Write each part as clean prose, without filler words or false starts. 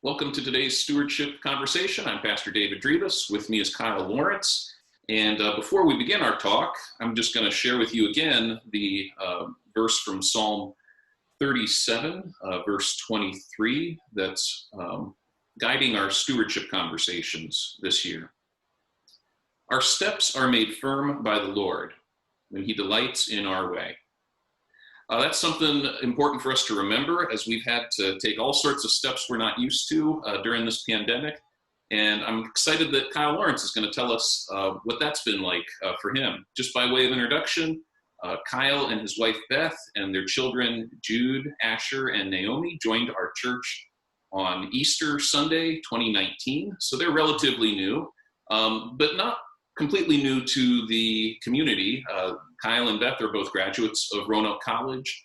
Welcome to today's Stewardship conversation. I'm Pastor David Drivas. With me is Kyle Lawrence. And before we begin our talk, I'm just going to share with you again the verse from Psalm 37, verse 23, that's guiding our stewardship conversations this year. Our steps are made firm by the Lord when He delights in our way. That's something important for us to remember as we've had to take all sorts of steps we're not used to during this pandemic. And I'm excited that Kyle Lawrence is going to tell us what that's been like for him. Just by way of introduction, Kyle and his wife Beth and their children Jude, Asher, and Naomi joined our church on Easter Sunday 2019. So they're relatively new, but not completely new to the community. Kyle and Beth are both graduates of Roanoke College.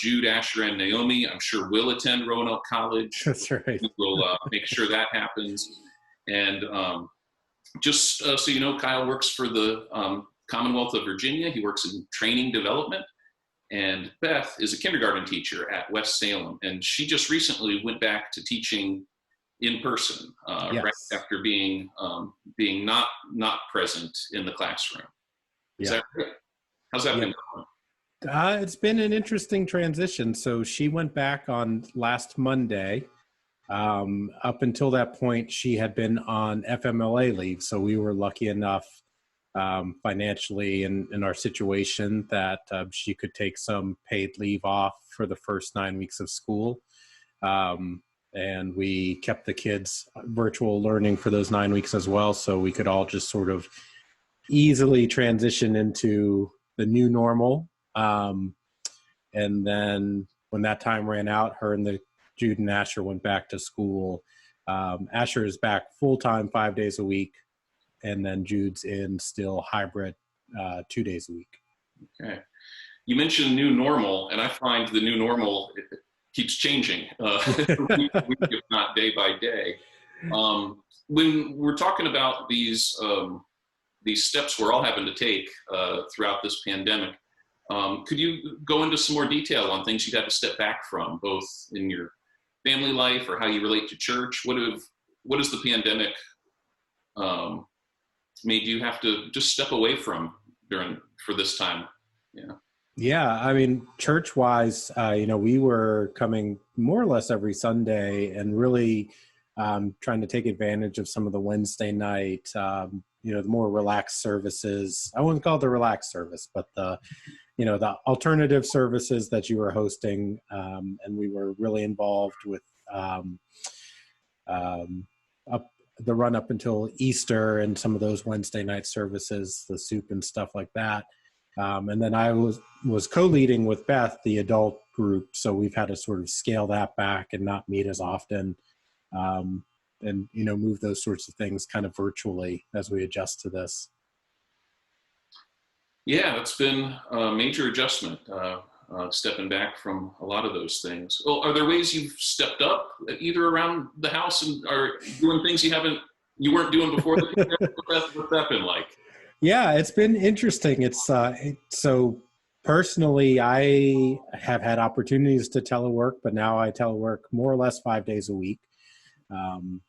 Jude, Asher, and Naomi, I'm sure, will attend Roanoke College. That's right. We'll make sure that happens. And just so you know, Kyle works for the Commonwealth of Virginia. He works in training development. And Beth is a kindergarten teacher at West Salem. And she just recently went back to teaching in person, Yes. right after being not present in the classroom. Is that right? How's that been going? It's been an interesting transition. So she went back on last Monday. Up until that point, she had been on FMLA leave. So we were lucky enough financially in our situation that she could take some paid leave off for the first 9 weeks of school. And we kept the kids virtual learning for those 9 weeks as well. So we could all just sort of easily transition into the new normal. And then when that time ran out, her and Jude and Asher went back to school. Asher is back full-time 5 days a week. And then Jude's in still hybrid 2 days a week. Okay. You mentioned new normal, and I find the new normal keeps changing, week, if not day by day. When we're talking about these steps we're all having to take throughout this pandemic, could you go into some more detail on things you've had to step back from, both in your family life or how you relate to church? What has the pandemic made you have to just step away from for this time? Yeah, I mean, church-wise, we were coming more or less every Sunday and really trying to take advantage of some of the Wednesday night, the more relaxed services. I wouldn't call it the relaxed service, but the alternative services that you were hosting, and we were really involved with the run up until Easter and some of those Wednesday night services, the soup and stuff like that. And then I was co-leading with Beth, the adult group. So we've had to sort of scale that back and not meet as often, and move those sorts of things kind of virtually as we adjust to this. Yeah, it's been a major adjustment, stepping back from a lot of those things. Well, are there ways you've stepped up either around the house and are doing things you weren't doing before the pandemic? What's that been like? Yeah, it's been interesting. It's so personally, I have had opportunities to telework, but now I telework more or less 5 days a week. And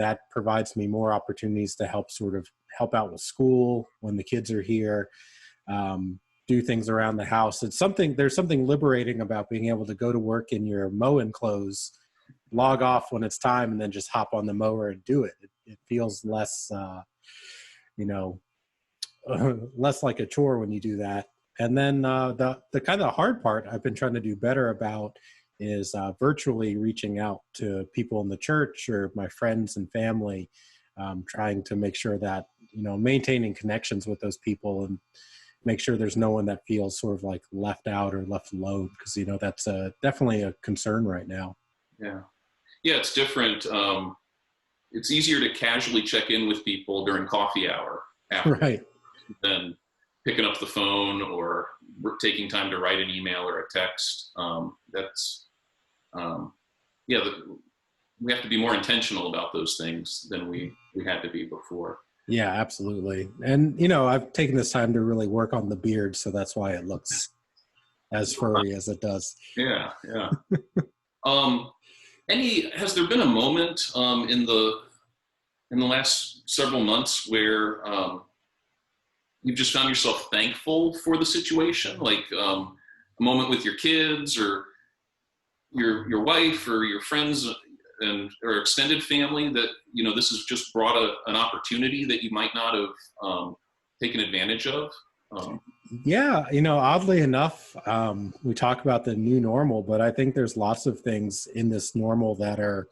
that provides me more opportunities to help out with school when the kids are here, do things around the house. There's something liberating about being able to go to work in your mowing clothes, log off when it's time, and then just hop on the mower and do it. It feels less, less like a chore when you do that. And then the kind of hard part I've been trying to do better about is virtually reaching out to people in the church or my friends and family, trying to make sure that, maintaining connections with those people and make sure there's no one that feels sort of like left out or left alone, because, that's definitely a concern right now. Yeah, it's different. It's easier to casually check in with people during coffee hour right, than picking up the phone or taking time to write an email or a text. We have to be more intentional about those things than we had to be before. Yeah, absolutely. And, I've taken this time to really work on the beard, so that's why it looks as furry as it does. Yeah. Has there been a moment in the last several months where you've just found yourself thankful for the situation, like a moment with your kids or your wife or your friends or extended family that, this has just brought an opportunity that you might not have taken advantage of? Yeah, oddly enough, we talk about the new normal, but I think there's lots of things in this normal that are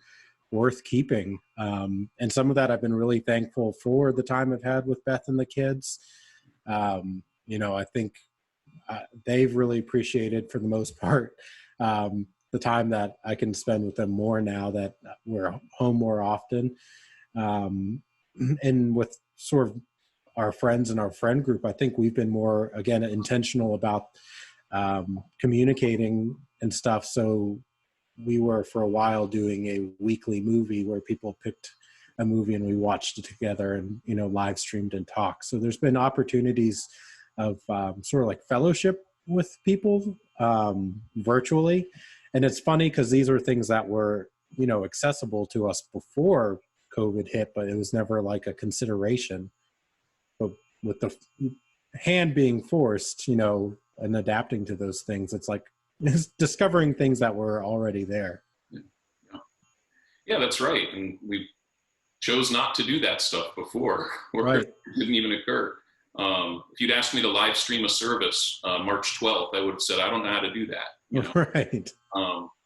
worth keeping. And some of that I've been really thankful for the time I've had with Beth and the kids. I think they've really appreciated, for the most part, the time that I can spend with them more now that we're home more often. And with sort of our friends and our friend group, I think we've been more, again, intentional about communicating and stuff. So we were for a while doing a weekly movie where people picked a movie and we watched it together and, live streamed and talked. So there's been opportunities of sort of like fellowship with people virtually. And it's funny because these are things that were, accessible to us before COVID hit, but it was never like a consideration. But with the hand being forced, and adapting to those things, it's like discovering things that were already there. Yeah, that's right. And we chose not to do that stuff before, or right. It didn't even occur. If you'd asked me to live stream a service March 12th, I would have said, I don't know how to do that. Right.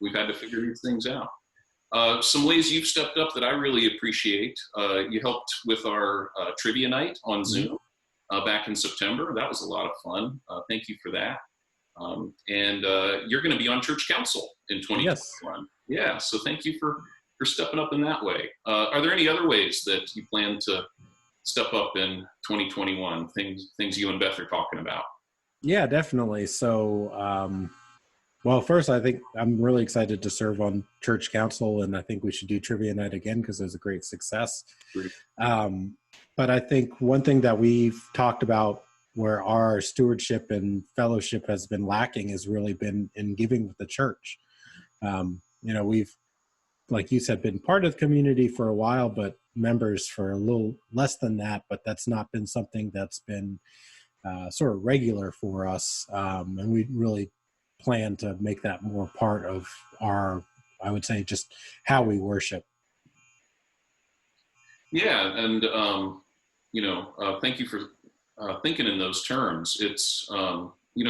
We've had to figure these things out. Some ways you've stepped up that I really appreciate. You helped with our trivia night on Zoom back in September. That was a lot of fun. Thank you for that. And you're going to be on church council in 2021. Yes. Yeah, so thank you for stepping up in that way. Are there any other ways that you plan to step up in 2021, things you and Beth are talking about? Yeah, definitely. So, well, first, I think I'm really excited to serve on church council, and I think we should do trivia night again because it was a great success. But I think one thing that we've talked about where our stewardship and fellowship has been lacking has really been in giving with the church. We've, like you said, been part of the community for a while, but members for a little less than that, but that's not been something that's been sort of regular for us. And we really plan to make that more part of our, I would say, just how we worship. Yeah, and thank you for thinking in those terms. It's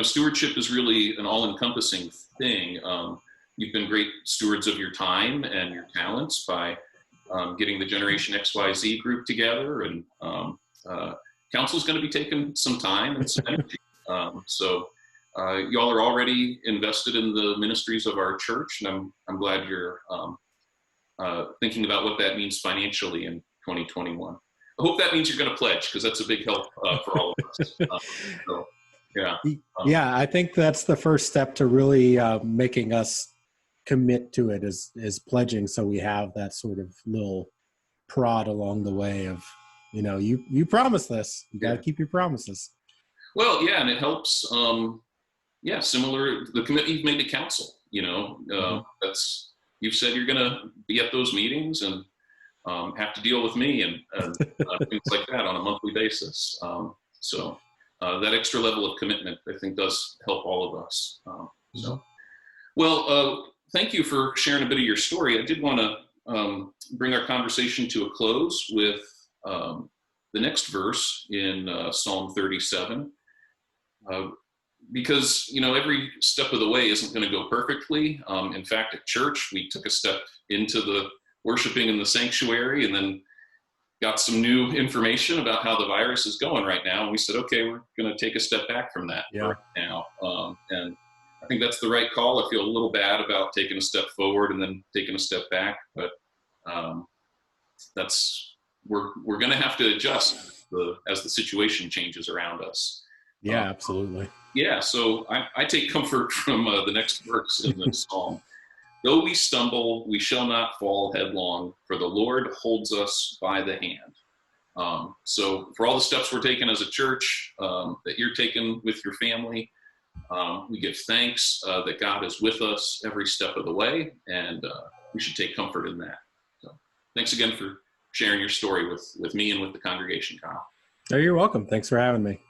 stewardship is really an all-encompassing thing. You've been great stewards of your time and your talents by getting the Generation XYZ group together, and council's going to be taking some time and some energy. So y'all are already invested in the ministries of our church, and I'm glad you're thinking about what that means financially in 2021. I hope that means you're going to pledge, because that's a big help for all of us. Yeah, I think that's the first step to really making us commit to it is pledging, so we have that sort of little prod along the way of, you promise this, you got to keep your promises. Well, yeah, and it helps. Similar the commitment you've made to council. That's, you've said you're going to be at those meetings and have to deal with me and things like that on a monthly basis. So that extra level of commitment, I think, does help all of us. Thank you for sharing a bit of your story. I did want to bring our conversation to a close with the next verse in Psalm 37. Because, every step of the way isn't going to go perfectly. In fact, at church, we took a step into the worshiping in the sanctuary and then got some new information about how the virus is going right now. And we said, okay, we're going to take a step back from that right now. And I think that's the right call. I feel a little bad about taking a step forward and then taking a step back, but we're going to have to adjust as the situation changes around us. Yeah, absolutely. Yeah, so I take comfort from the next verse in the psalm. Though we stumble, we shall not fall headlong, for the Lord holds us by the hand. So for all the steps we're taking as a church, that you're taking with your family, we give thanks that God is with us every step of the way, and we should take comfort in that. So thanks again for sharing your story with me and with the congregation, Kyle. Oh, you're welcome. Thanks for having me.